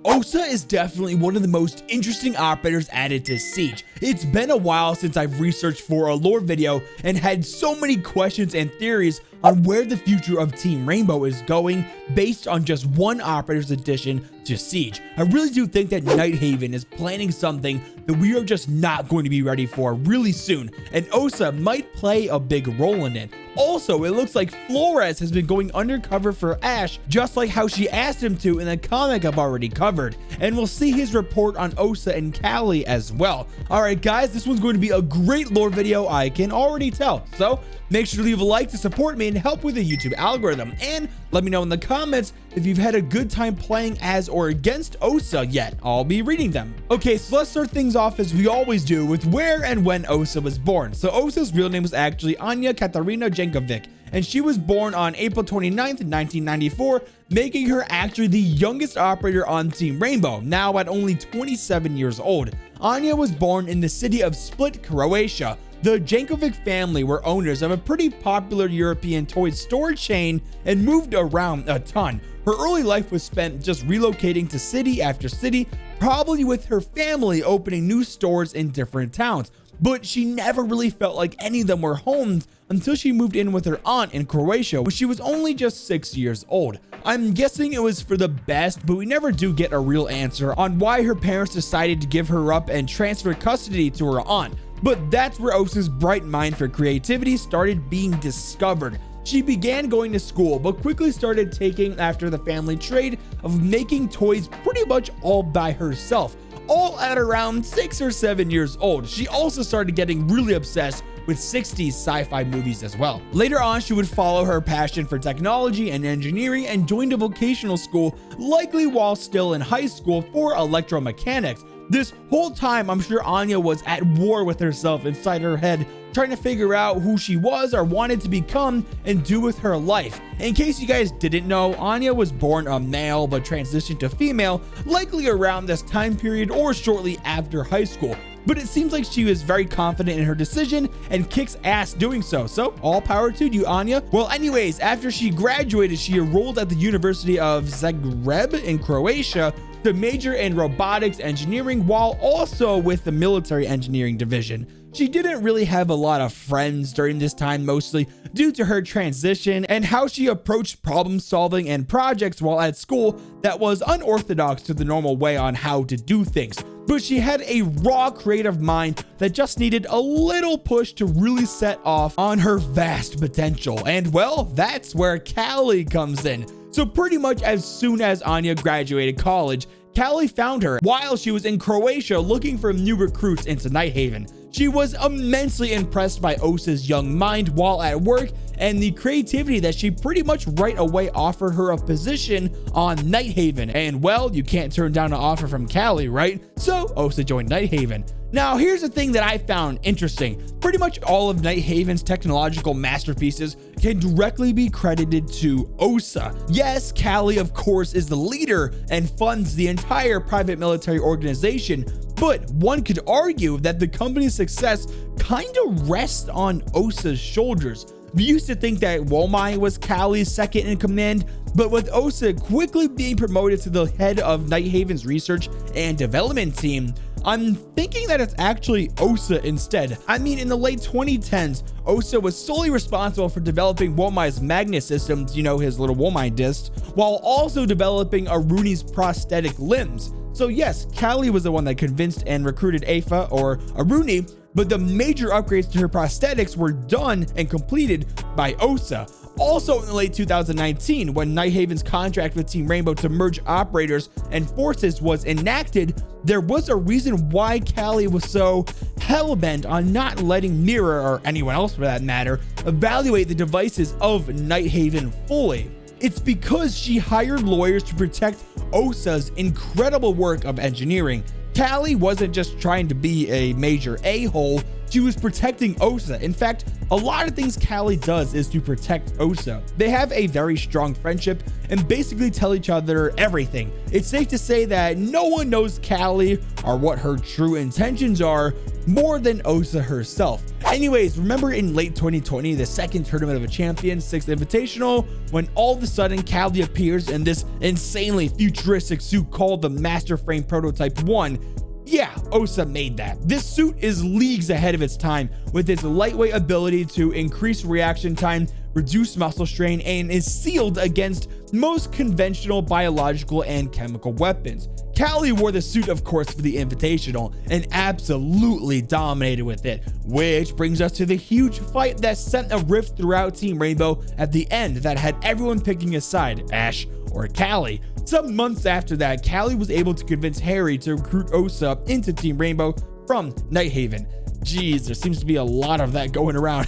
Osa is definitely one of the most interesting operators added to Siege. It's been a while since I've researched for a lore video and had so many questions and theories on where the future of Team Rainbow is going based on just one operator's addition to Siege. I really do think that Nighthaven is planning something that we are just not going to be ready for really soon, and Osa might play a big role in it. Also, it looks like Flores has been going undercover for Ash, just like how she asked him to in the comic I've already covered, and we'll see his report on Osa and Callie as well. Alright guys, this one's going to be a great lore video, I can already tell, so make sure to leave a like to support me and help with the YouTube algorithm, and let me know in the comments if you've had a good time playing as or against Osa yet. I'll be reading them. Okay, so let's start things off as we always do with where and when Osa was born. So Osa's real name was actually Anya Katarina Jankovic, and she was born on April 29th, 1994, making her actually the youngest operator on Team Rainbow, now at only 27 years old. Anya was born in the city of Split, Croatia. The Jankovic family were owners of a pretty popular European toy store chain and moved around a ton. Her early life was spent just relocating to city after city, probably with her family opening new stores in different towns. But she never really felt like any of them were homes until she moved in with her aunt in Croatia when she was only just 6 years old. I'm guessing it was for the best, but we never do get a real answer on why her parents decided to give her up and transfer custody to her aunt. But that's where Osa's bright mind for creativity started being discovered. She began going to school, but quickly started taking after the family trade of making toys pretty much all by herself, all at around 6 or 7 years old. She also started getting really obsessed with 60s sci-fi movies as well. Later on, she would follow her passion for technology and engineering and joined a vocational school, likely while still in high school, for electromechanics. This whole time, I'm sure Anya was at war with herself inside her head, trying to figure out who she was or wanted to become and do with her life. In case you guys didn't know, Anya was born a male but transitioned to female, likely around this time period or shortly after high school. But it seems like she was very confident in her decision and kicks ass doing so. So all power to you, Anya. Well, anyways, after she graduated, she enrolled at the University of Zagreb in Croatia to major in robotics engineering while also with the military engineering division. She didn't really have a lot of friends during this time, mostly due to her transition and how she approached problem solving and projects while at school that was unorthodox to the normal way on how to do things. But she had a raw creative mind that just needed a little push to really set off on her vast potential. And well, that's where Callie comes in. So pretty much as soon as Anya graduated college, Callie found her while she was in Croatia looking for new recruits into Nighthaven. She was immensely impressed by Osa's young mind while at work and the creativity that she pretty much right away offered her a position on Nighthaven. And well, you can't turn down an offer from Callie, right? So Osa joined Nighthaven. Now, here's the thing that I found interesting. Pretty much all of Nighthaven's technological masterpieces can directly be credited to Osa. Yes, Callie, of course, is the leader and funds the entire private military organization, but one could argue that the company's success kind of rests on Osa's shoulders. We used to think that Womai was Callie's second in command, but with Osa quickly being promoted to the head of Nighthaven's research and development team, I'm thinking that it's actually Osa instead. I mean, in the late 2010s, Osa was solely responsible for developing Womai's magnet systems, you know, his little Womai discs, while also developing Aruni's prosthetic limbs. So yes, Callie was the one that convinced and recruited Afa or Aruni, but the major upgrades to her prosthetics were done and completed by Osa. Also in the late 2019, when Nighthaven's contract with Team Rainbow to merge operators and forces was enacted, there was a reason why Callie was so hell-bent on not letting Mira, or anyone else for that matter, evaluate the devices of Nighthaven fully. It's because she hired lawyers to protect Osa's incredible work of engineering. Callie wasn't just trying to be a major a-hole, she was protecting Osa. In fact, a lot of things Callie does is to protect Osa. They have a very strong friendship and basically tell each other everything. It's safe to say that no one knows Callie or what her true intentions are more than Osa herself. Anyways, remember in late 2020, the second Tournament of a Champions 6th Invitational, when all of a sudden Callie appears in this insanely futuristic suit called the Master Frame Prototype 1? Yeah, Osa made that. This suit is leagues ahead of its time with its lightweight ability to increase reaction time, reduce muscle strain, and is sealed against most conventional biological and chemical weapons. Callie wore the suit, of course, for the Invitational and absolutely dominated with it, which brings us to the huge fight that sent a rift throughout Team Rainbow at the end that had everyone picking a side, Ash or Callie. Some months after that, Callie was able to convince Harry to recruit Osa into Team Rainbow from Nighthaven. Jeez, there seems to be a lot of that going around.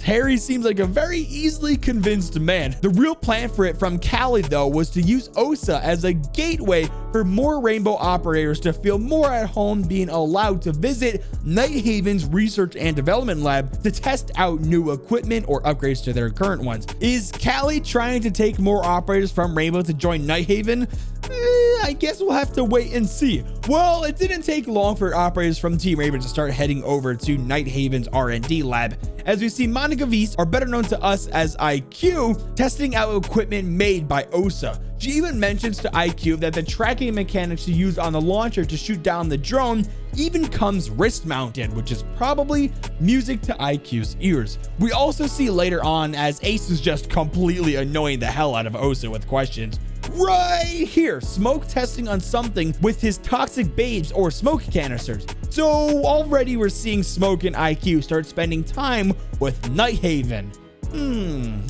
Harry seems like a very easily convinced man. The real plan for it from Callie, though, was to use Osa as a gateway for more Rainbow operators to feel more at home being allowed to visit Nighthaven's research and development lab to test out new equipment or upgrades to their current ones. Is Callie trying to take more operators from Rainbow to join Nighthaven? I guess we'll have to wait and see. Well, it didn't take long for operators from Team Rainbow to start heading over to Nighthaven's R&D lab, as we see Monica Vise, or better known to us as IQ, testing out equipment made by Osa. She even mentions to IQ that the tracking mechanics she used on the launcher to shoot down the drone even comes wrist mounted, which is probably music to IQ's ears. We also see later on as Ace is just completely annoying the hell out of Osa with questions. Right here, Smoke testing on something with his toxic babes or smoke canisters. So already we're seeing Smoke and IQ start spending time with Nighthaven.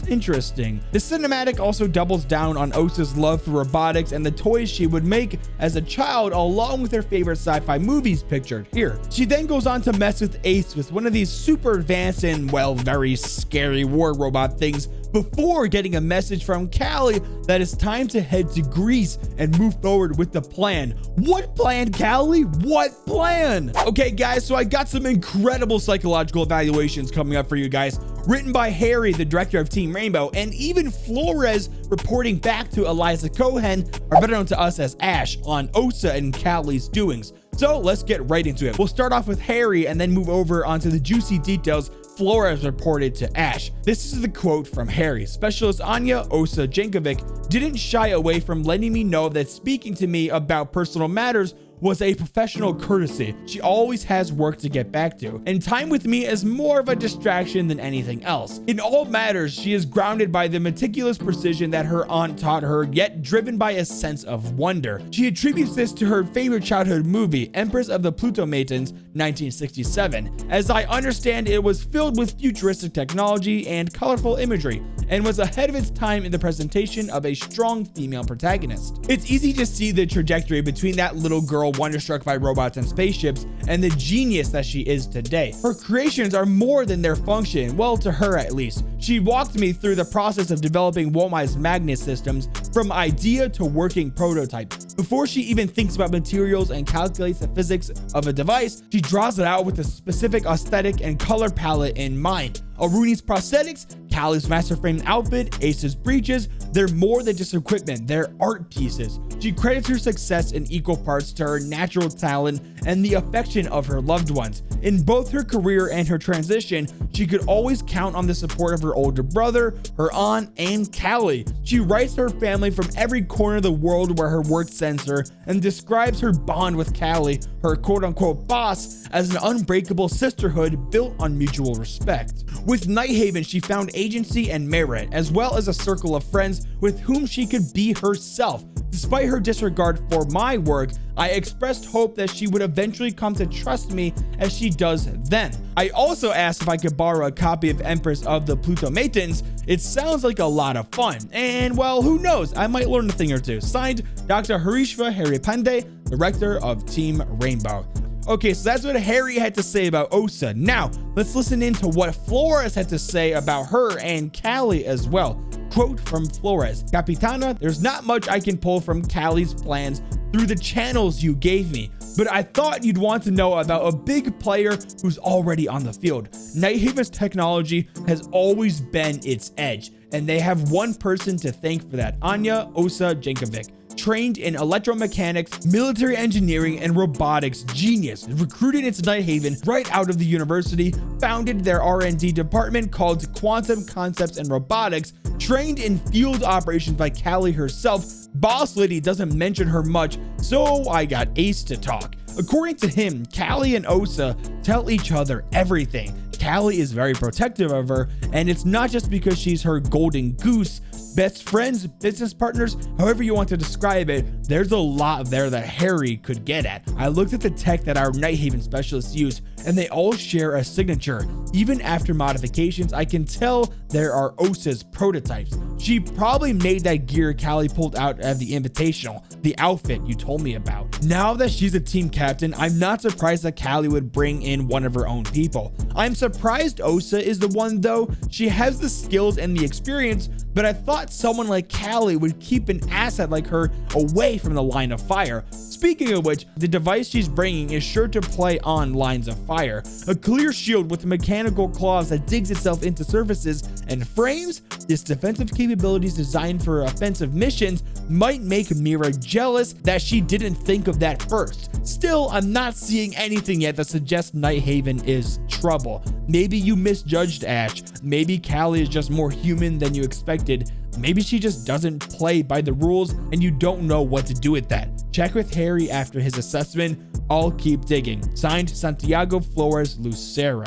Interesting. The cinematic also doubles down on Osa's love for robotics and the toys she would make as a child, along with her favorite sci-fi movies pictured here. She then goes on to mess with Ace with one of these super advanced and, well, very scary war robot things before getting a message from Callie that it's time to head to Greece and move forward with the plan. What plan, Callie? What plan? Okay, guys, so I got some incredible psychological evaluations coming up for you guys, written by Harry, the director of Team Rainbow, and even Flores reporting back to Eliza Cohen, or better known to us as Ash, on Osa and Callie's doings. So let's get right into it. We'll start off with Harry and then move over onto the juicy details Flores reported to Ash. This is the quote from Harry. Specialist Anya Osa Jankovic didn't shy away from letting me know that speaking to me about personal matters was a professional courtesy. She always has work to get back to, and time with me is more of a distraction than anything else. In all matters, she is grounded by the meticulous precision that her aunt taught her, yet driven by a sense of wonder. She attributes this to her favorite childhood movie, Empress of the Plutomatons, 1967. As I understand, it was filled with futuristic technology and colorful imagery, and was ahead of its time in the presentation of a strong female protagonist. It's easy to see the trajectory between that little girl wonderstruck by robots and spaceships and the genius that she is today. Her creations are more than their function, well, to her at least. She walked me through the process of developing Womai's magnet systems from idea to working prototype. Before she even thinks about materials and calculates the physics of a device, she draws it out with a specific aesthetic and color palette in mind. Aruni's prosthetics, Callie's master frame outfit, Ace's breeches, they're more than just equipment, they're art pieces. She credits her success in equal parts to her natural talent and the affection of her loved ones. In both her career and her transition, she could always count on the support of her older brother, her aunt, and Callie. She writes her family from every corner of the world where her work sends her and describes her bond with Callie, her quote-unquote boss, as an unbreakable sisterhood built on mutual respect. With Nighthaven, she found agency and merit, as well as a circle of friends with whom she could be herself. Despite her disregard for my work, I expressed hope that she would eventually come to trust me as she does then. I also asked if I could borrow a copy of Empress of the Plutomatons. It sounds like a lot of fun, and well, who knows, I might learn a thing or two. Signed, Dr. Harishva Haripande, director of Team Rainbow. Okay, so that's what Harry had to say about Osa. Now, let's listen into what Flores had to say about her and Callie as well. Quote from Flores: Capitana, there's not much I can pull from Callie's plans through the channels you gave me, but I thought you'd want to know about a big player who's already on the field. Nighthaven's technology has always been its edge, and they have one person to thank for that, Anya Osa Jankovic. trained in electromechanics, military engineering, and robotics genius, recruited into Nighthaven right out of the university, founded their R&D department called Quantum Concepts and Robotics, trained in field operations by Callie herself. Boss lady doesn't mention her much, so I got Ace to talk. According to him, Callie and Osa tell each other everything. Callie is very protective of her, and it's not just because she's her golden goose. Best friends, business partners, however you want to describe it, there's a lot there that Harry could get at. I looked at the tech that our Nighthaven specialists use, and they all share a signature. Even after modifications, I can tell there are Osa's prototypes. She probably made that gear Callie pulled out of the Invitational, the outfit you told me about. Now that she's a team captain, I'm not surprised that Callie would bring in one of her own people. I'm surprised Osa is the one though. She has the skills and the experience, but I thought someone like Callie would keep an asset like her away from the line of fire. Speaking of which, the device she's bringing is sure to play on lines of fire. A clear shield with mechanical claws that digs itself into surfaces and frames. This defensive capabilities designed for offensive missions might make Mira jealous that she didn't think of that first. Still, I'm not seeing anything yet that suggests Nighthaven is trouble. Maybe you misjudged Ash. Maybe Callie is just more human than you expected. Maybe she just doesn't play by the rules and you don't know what to do with that. Check with Harry after his assessment. I'll keep digging. Signed, Santiago Flores Lucero.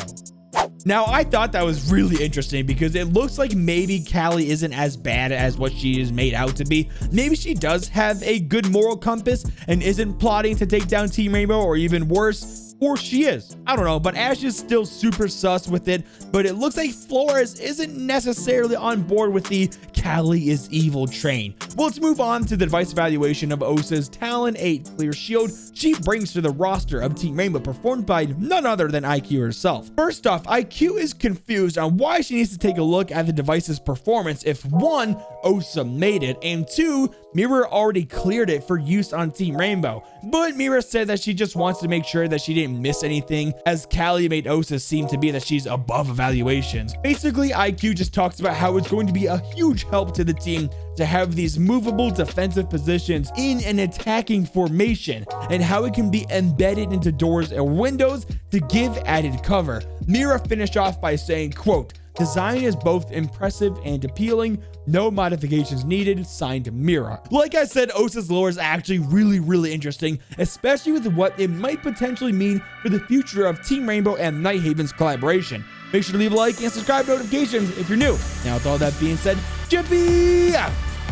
Now, I thought that was really interesting because it looks like maybe Callie isn't as bad as what she is made out to be. Maybe she does have a good moral compass and isn't plotting to take down Team Rainbow, or even worse, or she is. I don't know, but Ash is still super sus with it, but it looks like Flores isn't necessarily on board with the Callie is evil train. Well, let's move on to the device evaluation of Osa's Talon 8 clear shield she brings to the roster of Team Rainbow, performed by none other than IQ herself. First off, IQ is confused on why she needs to take a look at the device's performance if 1, Osa made it, and 2, Mira already cleared it for use on Team Rainbow. But Mira said that she just wants to make sure that she didn't miss anything, as Callie made Osa seem to be that she's above evaluations. Basically, IQ just talks about how it's going to be a huge help to the team to have these movable defensive positions in an attacking formation, and how it can be embedded into doors or windows to give added cover. Mira finished off by saying, quote, "Design is both impressive and appealing. No modifications needed. Signed, Mira." Like I said, Osa's lore is actually really interesting, especially with what it might potentially mean for the future of Team Rainbow and Nighthaven's collaboration. Make sure to leave a like and subscribe notifications if you're new. Now, with all that being said, Jeppy out!